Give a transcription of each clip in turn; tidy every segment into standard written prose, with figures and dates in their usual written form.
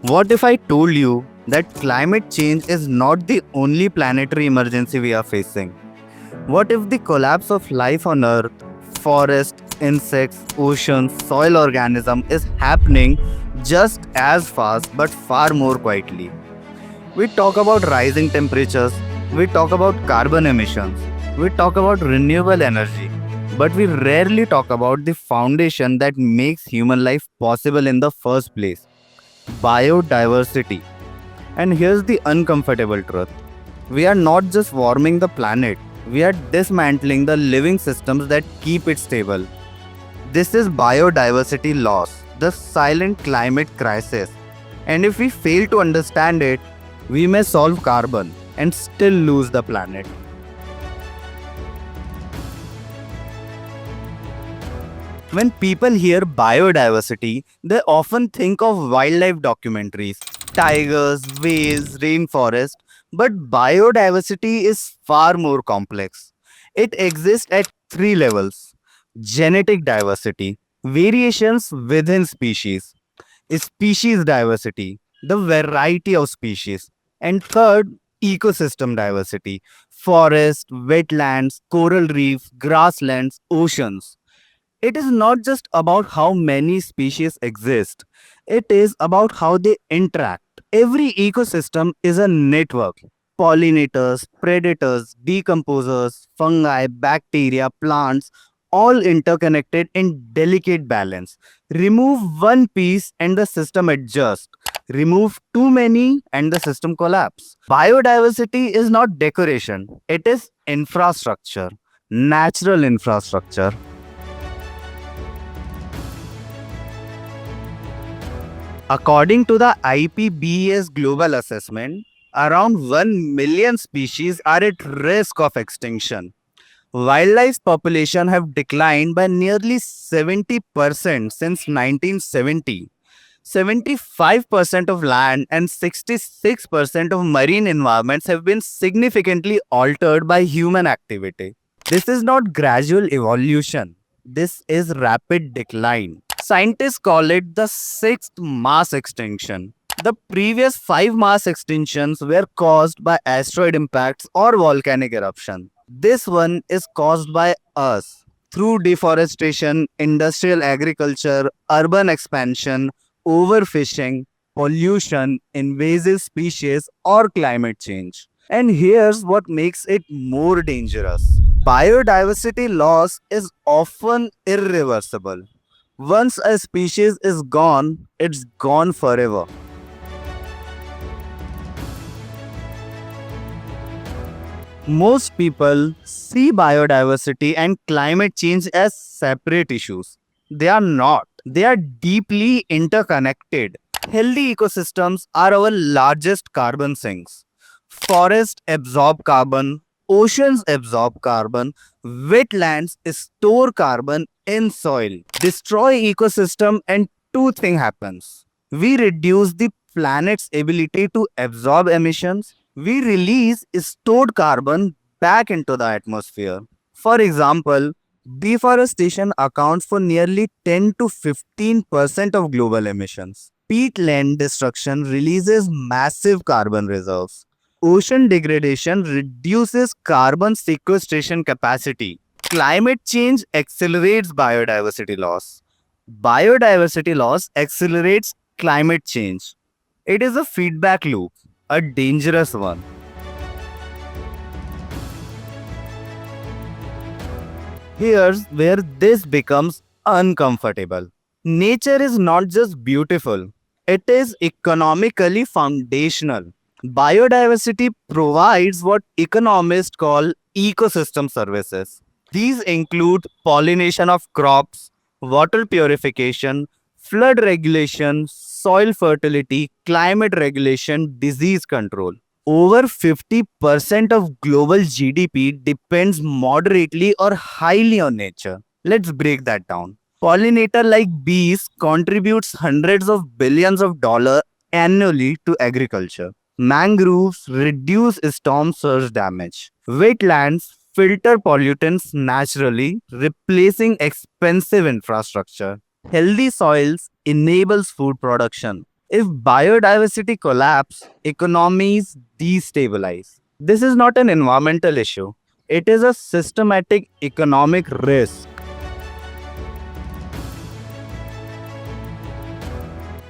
What if I told you that climate change is not the only planetary emergency we are facing? What if the collapse of life on Earth, forests, insects, oceans, soil organism is happening just as fast but far more quietly? We talk about rising temperatures, we talk about carbon emissions, we talk about renewable energy, but we rarely talk about the foundation that makes human life possible in the first place: biodiversity. And here's the uncomfortable truth: we are not just warming the planet, we are dismantling the living systems that keep it stable. This is biodiversity loss, the silent climate crisis. And if we fail to understand it, we may solve carbon and still lose the planet. When people hear biodiversity, they often think of wildlife documentaries, tigers, whales, rainforest. But biodiversity is far more complex. It exists at three levels: genetic diversity, variations within species; species diversity, the variety of species; and third, ecosystem diversity, forests, wetlands, coral reefs, grasslands, oceans. It is not just about how many species exist, it is about how they interact. Every ecosystem is a network: pollinators, predators, decomposers, fungi, bacteria, plants, all interconnected in delicate balance. Remove one piece and the system adjusts. Remove too many and the system collapses. Biodiversity is not decoration, it is infrastructure, natural infrastructure. According to the IPBES global assessment, around 1 million species are at risk of extinction. Wildlife population have declined by nearly 70% since 1970. 75% of land and 66% of marine environments have been significantly altered by human activity. This is not gradual evolution. This is rapid decline. Scientists call it the sixth mass extinction. The previous five mass extinctions were caused by asteroid impacts or volcanic eruption. This one is caused by us through deforestation, industrial agriculture, urban expansion, overfishing, pollution, invasive species, or climate change. And here's what makes it more dangerous: biodiversity loss is often irreversible. Once a species is gone, it's gone forever. Most people see biodiversity and climate change as separate issues. They are not. They are deeply interconnected. Healthy ecosystems are our largest carbon sinks. Forests absorb carbon, oceans absorb carbon, wetlands store carbon in soil. Destroy ecosystem and two things happens. We reduce the planet's ability to absorb emissions. We release stored carbon back into the atmosphere. For example, deforestation accounts for nearly 10 to 15% of global emissions. Peatland destruction releases massive carbon reserves. Ocean degradation reduces carbon sequestration capacity. Climate change accelerates biodiversity loss. Biodiversity loss accelerates climate change. It is a feedback loop, a dangerous one. Here's where this becomes uncomfortable. Nature is not just beautiful, it is economically foundational. Biodiversity provides what economists call ecosystem services. These include pollination of crops, water purification, flood regulation, soil fertility, climate regulation, disease control. Over 50% of global GDP depends moderately or highly on nature. Let's break that down. Pollinator like bees contributes hundreds of billions of dollars annually to agriculture. Mangroves reduce storm surge damage. Wetlands filter pollutants naturally, replacing expensive infrastructure. Healthy soils enables food production. If biodiversity collapse, economies destabilize. This is not an environmental issue. It is a systematic economic risk.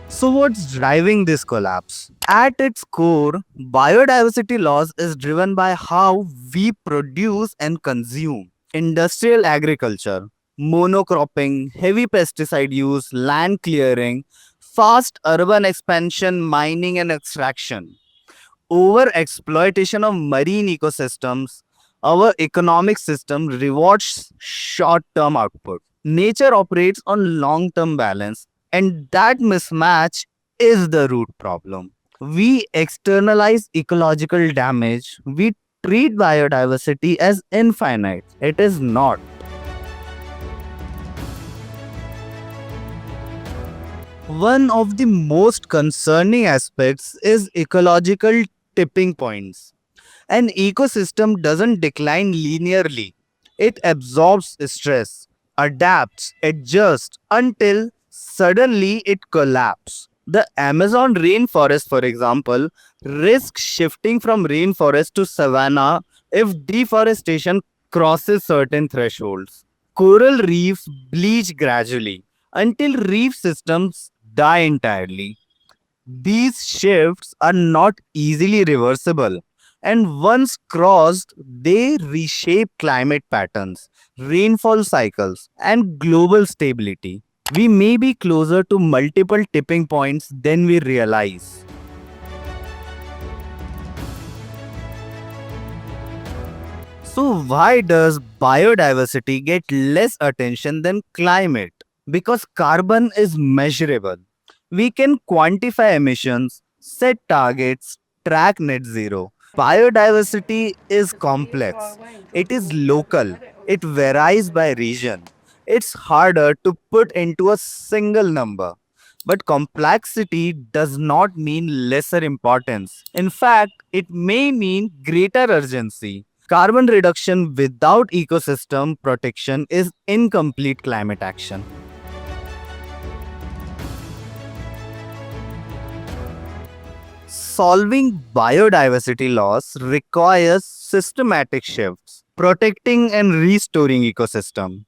So what's driving this collapse? At its core, biodiversity loss is driven by how we produce and consume. Industrial agriculture, monocropping, heavy pesticide use, land clearing, fast urban expansion, mining and extraction, over exploitation of marine ecosystems, our economic system rewards short term output. Nature operates on long term balance, and that mismatch is the root problem. We externalize ecological damage, we treat biodiversity as infinite. It is not. One of the most concerning aspects is ecological tipping points. An ecosystem doesn't decline linearly. It absorbs stress, adapts, adjusts until suddenly it collapses. The Amazon rainforest, for example, risks shifting from rainforest to savanna if deforestation crosses certain thresholds. Coral reefs bleach gradually until reef systems die entirely. These shifts are not easily reversible, and once crossed, they reshape climate patterns, rainfall cycles, and global stability. We may be closer to multiple tipping points than we realize. So, why does biodiversity get less attention than climate? Because carbon is measurable. We can quantify emissions, set targets, track net zero. Biodiversity is complex, it is local, it varies by region. It's harder to put into a single number. But complexity does not mean lesser importance. In fact, it may mean greater urgency. Carbon reduction without ecosystem protection is incomplete climate action. Solving biodiversity loss requires systematic shifts, protecting and restoring ecosystem,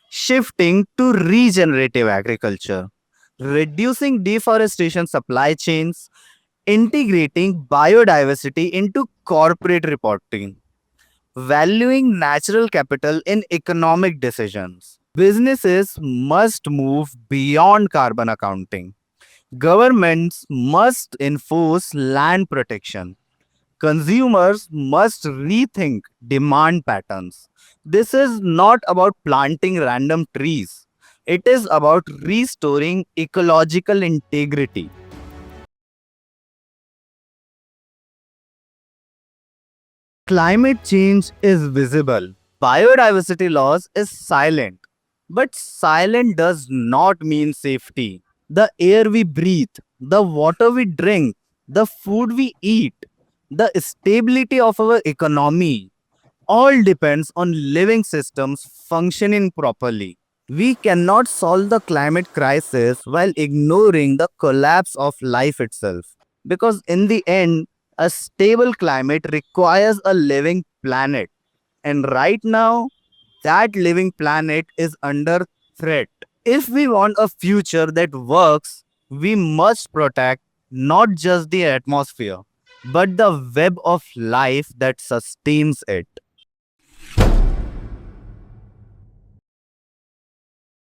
shifting to regenerative agriculture, reducing deforestation supply chains, integrating biodiversity into corporate reporting, valuing natural capital in economic decisions. Businesses must move beyond carbon accounting. Governments must enforce land protection. Consumers must rethink demand patterns. This is not about planting random trees. It is about restoring ecological integrity. Climate change is visible. Biodiversity loss is silent. But silent does not mean safety. The air we breathe, the water we drink, the food we eat, the stability of our economy all depends on living systems functioning properly. We cannot solve the climate crisis while ignoring the collapse of life itself. Because in the end, a stable climate requires a living planet. And right now, that living planet is under threat. If we want a future that works, we must protect not just the atmosphere, but the web of life that sustains it.